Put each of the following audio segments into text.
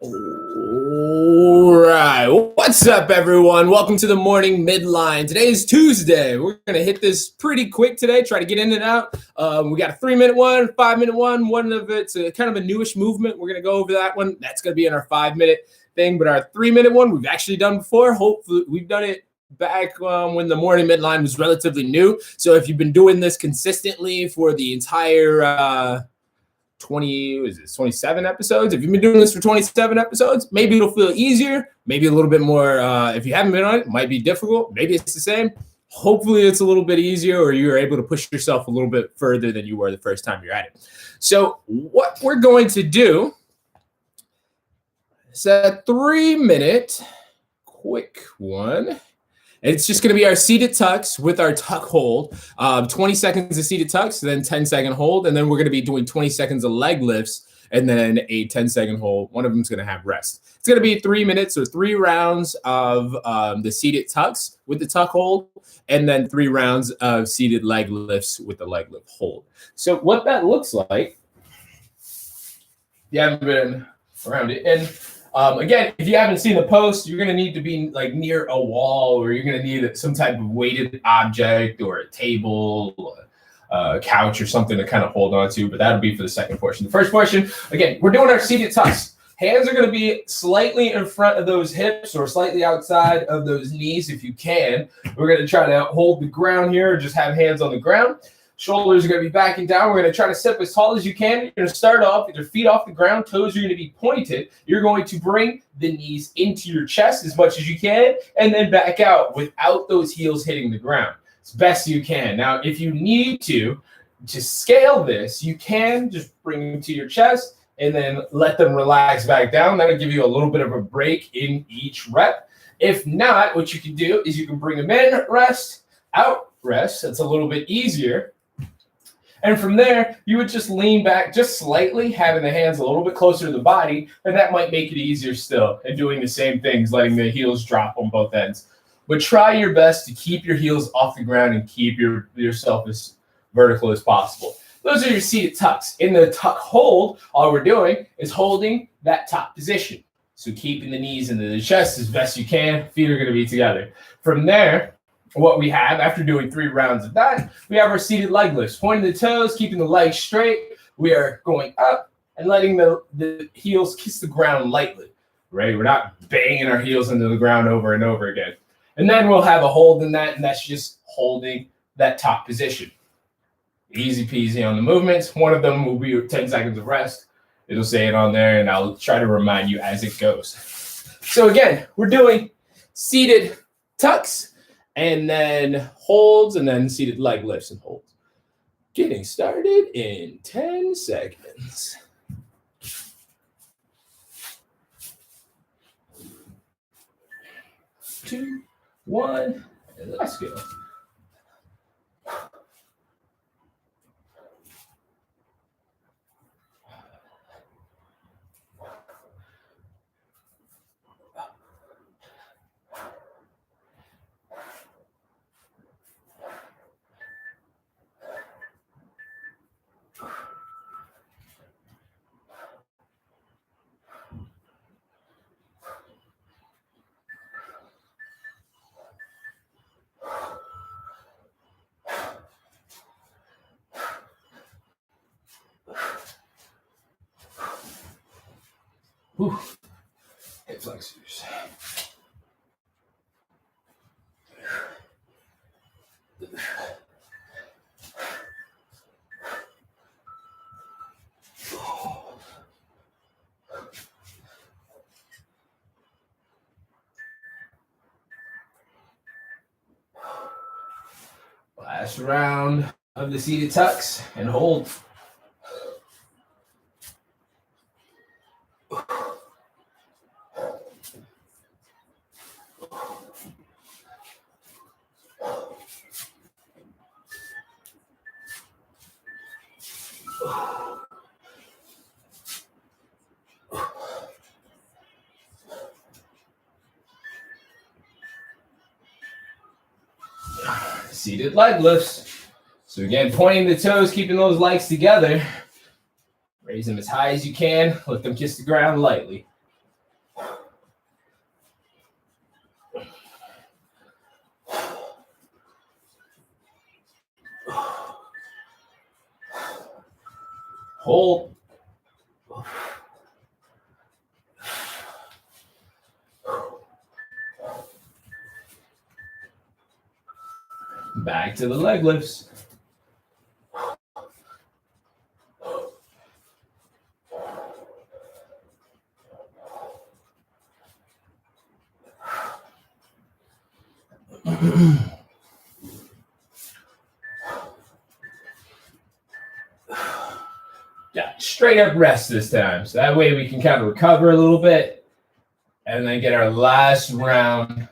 All right, what's up, everyone? Welcome to the Morning Midline. Today is Tuesday. We're going to hit this pretty quick today, try to get in and out. We got a 3-minute one, 5-minute one of it's kind of a newish movement. We're going to go over that one. That's going to be in our 5-minute thing, but our 3-minute one we've actually done before. Hopefully, we've done it back when the Morning Midline was relatively new. So if you've been doing this consistently for the entire 27 episodes. If you've been doing this for 27 episodes, maybe it'll feel easier, maybe a little bit more. If you haven't been on it, might be difficult. Maybe it's the same. Hopefully it's a little bit easier, or you're able to push yourself a little bit further than you were the first time you're at it. So what we're going to do is a 3-minute quick one. It's just going to be our seated tucks with our tuck hold. 20 seconds of seated tucks, then 10-second hold. And then we're going to be doing 20 seconds of leg lifts and then a 10-second hold. One of them is going to have rest. It's going to be 3 minutes or 3 rounds of the seated tucks with the tuck hold, and then 3 rounds of seated leg lifts with the leg lift hold. So what that looks like, you haven't been around it. And again, if you haven't seen the post, you're going to need to be like near a wall, or you're going to need some type of weighted object or a table, a couch or something to kind of hold on to, but that'll be for the second portion. The first portion, again, we're doing our seated tucks. Hands are going to be slightly in front of those hips or slightly outside of those knees if you can. We're going to try to hold the ground here, or just have hands on the ground. Shoulders are going to be backing down. We're going to try to sit up as tall as you can. You're going to start off with your feet off the ground. Toes are going to be pointed. You're going to bring the knees into your chest as much as you can, and then back out without those heels hitting the ground as best you can. Now, if you need to scale this, you can just bring them to your chest and then let them relax back down. That'll give you a little bit of a break in each rep. If not, what you can do is you can bring them in, rest, out, rest. That's a little bit easier. And from there, you would just lean back just slightly, having the hands a little bit closer to the body, and that might make it easier still, and doing the same things, letting the heels drop on both ends. But try your best to keep your heels off the ground and keep yourself as vertical as possible. Those are your seated tucks. In the tuck hold, all we're doing is holding that top position. So keeping the knees into the chest as best you can. Feet are going to be together. From there, what we have after doing 3 rounds of that, we have our seated leg lifts, pointing the toes, keeping the legs straight. We are going up and letting the heels kiss the ground lightly, right? We're not banging our heels into the ground over and over again. And then we'll have a hold in that, and that's just holding that top position. Easy peasy on the movements. One of them will be 10 seconds of rest. It'll say it on there, and I'll try to remind you as it goes. So again, we're doing seated tucks, and then holds, and then seated leg lifts and holds. Getting started in 10 seconds. 2, 1, and let's go. Whew. Hip flexors. Last round of the seated tucks and hold. Seated leg lifts. So again, pointing the toes, keeping those legs together. Raise them as high as you can. Let them kiss the ground lightly. hold. Back to the leg lifts. Yeah, straight up rest this time. So that way we can kind of recover a little bit and then get our last round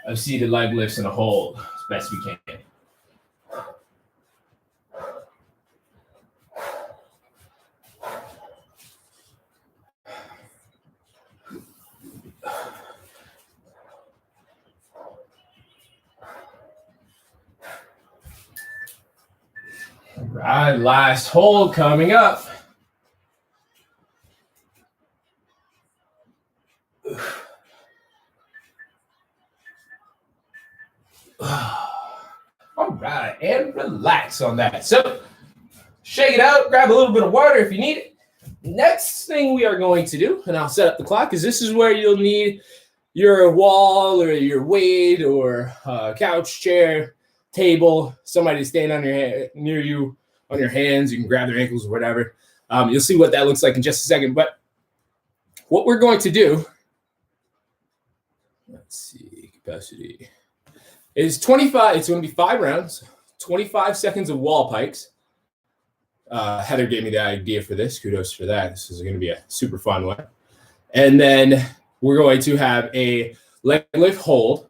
of seated leg lifts and a hold as best we can. All right, last hold coming up. All right, and relax on that. So shake it out, grab a little bit of water if you need it. Next thing we are going to do, and I'll set up the clock, is this is where you'll need your wall or your weight or couch, chair, table, somebody to stand on near you on your hands. You can grab their ankles or whatever. You'll see what that looks like in just a second. But what we're going to do, let's see, capacity is 25. It's going to be 5 rounds, 25 seconds of wall pikes. Heather gave me the idea for this. Kudos for that. This is going to be a super fun one. And then we're going to have a leg lift hold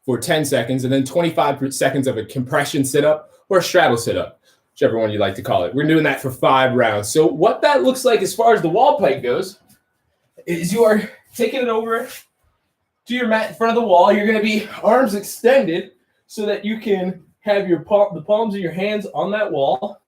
for 10 seconds and then 25 seconds of a compression sit-up or a straddle sit-up, whichever one you like to call it. We're doing that for 5 rounds. So what that looks like as far as the wall pike goes is you are taking it over to your mat in front of the wall. You're going to be arms extended so that you can have the palms of your hands on that wall.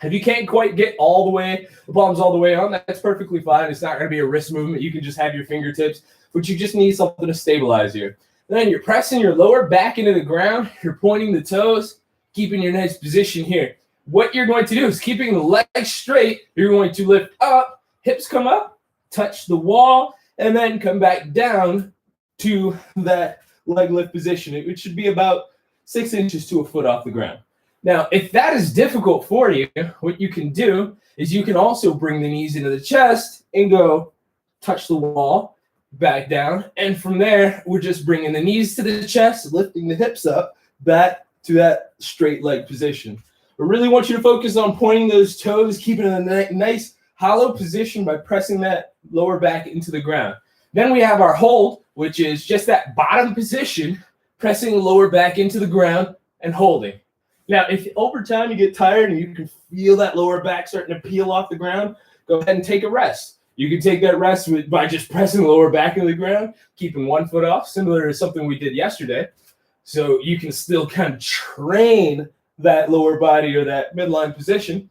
If you can't quite get the palms all the way on, that's perfectly fine. It's not going to be a wrist movement. You can just have your fingertips, but you just need something to stabilize you. Then you're pressing your lower back into the ground. You're pointing the toes, keeping your nice position here. What you're going to do is keeping the legs straight. You're going to lift up, hips come up, touch the wall, and then come back down to that leg lift position. It should be about 6 inches to a foot off the ground. Now, if that is difficult for you, what you can do is you can also bring the knees into the chest and go touch the wall, back down. And from there, we're just bringing the knees to the chest, lifting the hips up, back to that straight leg position. I really want you to focus on pointing those toes, keeping it in a nice hollow position by pressing that lower back into the ground. Then we have our hold, which is just that bottom position, pressing the lower back into the ground and holding. Now, if over time you get tired and you can feel that lower back starting to peel off the ground, go ahead and take a rest. You can take that rest by just pressing the lower back into the ground, keeping one foot off, similar to something we did yesterday. So you can still kind of train that lower body or that midline position.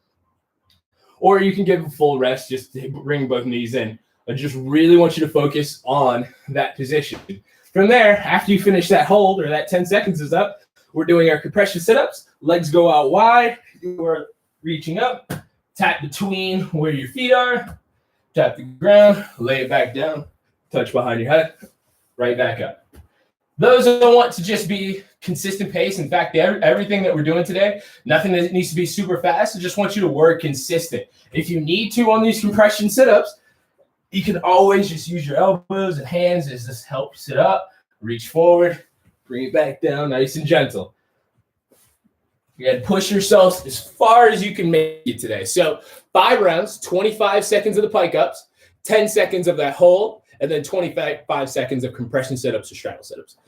Or you can give a full rest, just to bring both knees in. I just really want you to focus on that position. From there, after you finish that hold or that 10 seconds is up, we're doing our compression sit-ups. Legs go out wide. You are reaching up. Tap between where your feet are. Tap the ground. Lay it back down. Touch behind your head. Right back up. Those don't want to just be consistent pace. In fact, everything that we're doing today, nothing that needs to be super fast. I just want you to work consistent. If you need to on these compression sit-ups, you can always just use your elbows and hands as this helps sit up. Reach forward. Bring it back down, nice and gentle. You got to push yourself as far as you can make it today. So 5 rounds, 25 seconds of the pike ups, 10 seconds of that hold, and then 25 seconds of compression sit-ups or straddle sit-ups.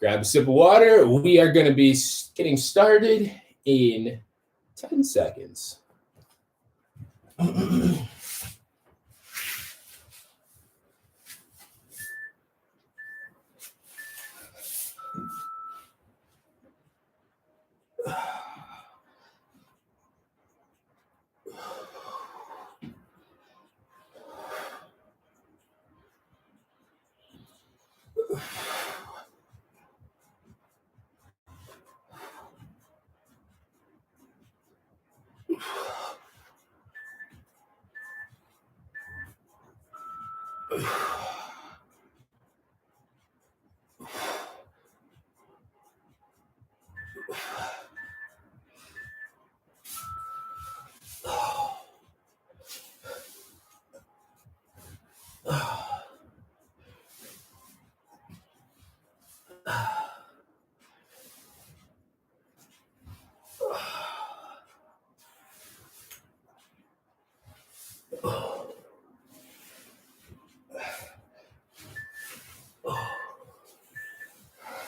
Grab a sip of water. We are going to be getting started in 10 seconds.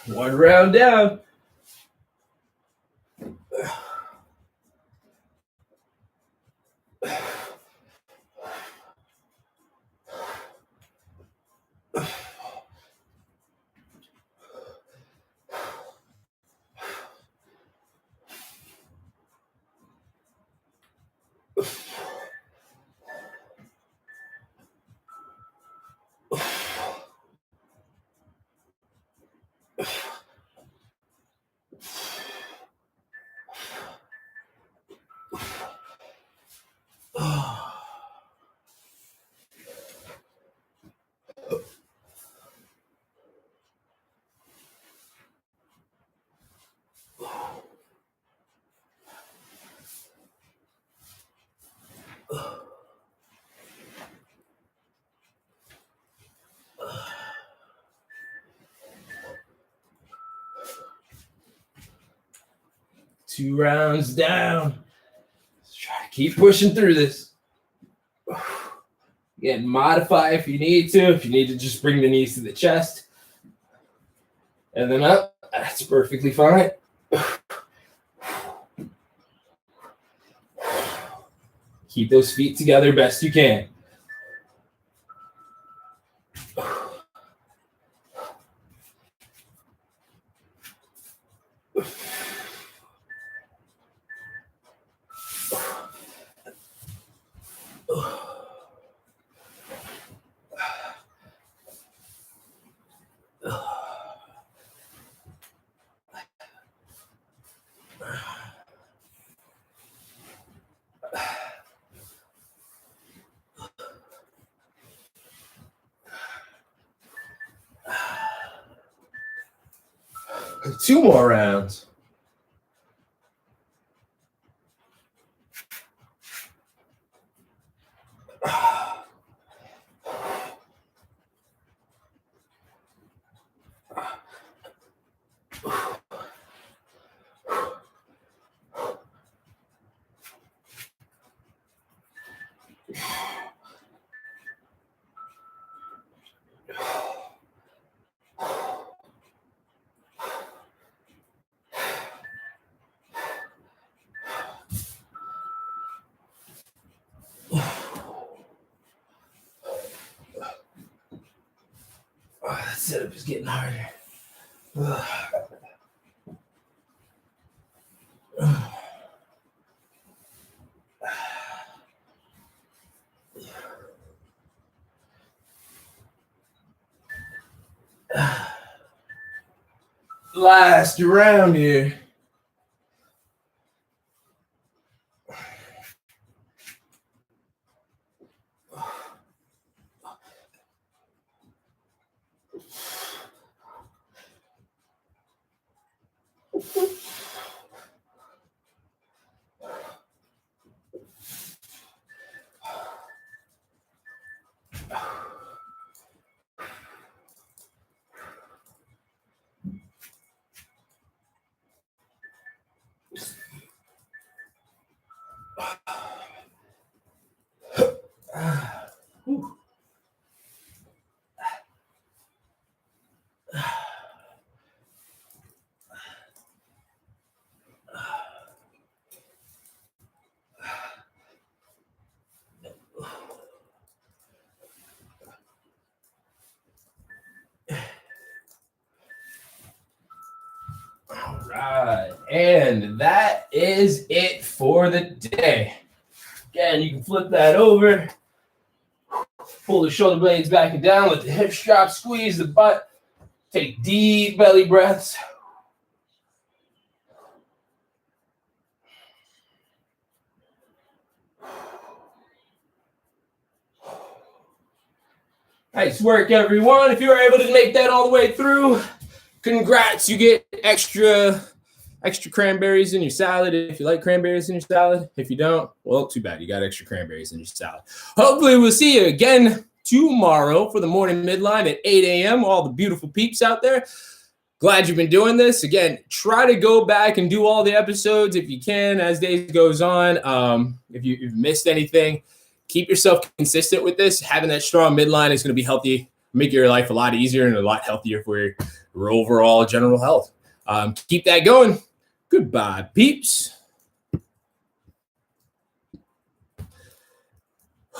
One round down. Two rounds down. Let's try to keep pushing through this. Again, modify if you need to. If you need to just bring the knees to the chest and then up, that's perfectly fine. Keep those feet together best you can. Two more rounds. That setup is getting harder. Last round here. All right, and that is it for the day. Again, you can flip that over, pull the shoulder blades back and down, let the hips drop, squeeze the butt, take deep belly breaths. Nice work, everyone. If you were able to make that all the way through, congrats. You get extra cranberries in your salad if you like cranberries in your salad. If you don't, well, too bad. You got extra cranberries in your salad. Hopefully, we'll see you again tomorrow for the morning midline at 8 a.m. All the beautiful peeps out there. Glad you've been doing this. Again, try to go back and do all the episodes if you can as days goes on. If you've missed anything, keep yourself consistent with this. Having that strong midline is going to be healthy, make your life a lot easier and a lot healthier for your overall general health. Keep that going. Goodbye, peeps.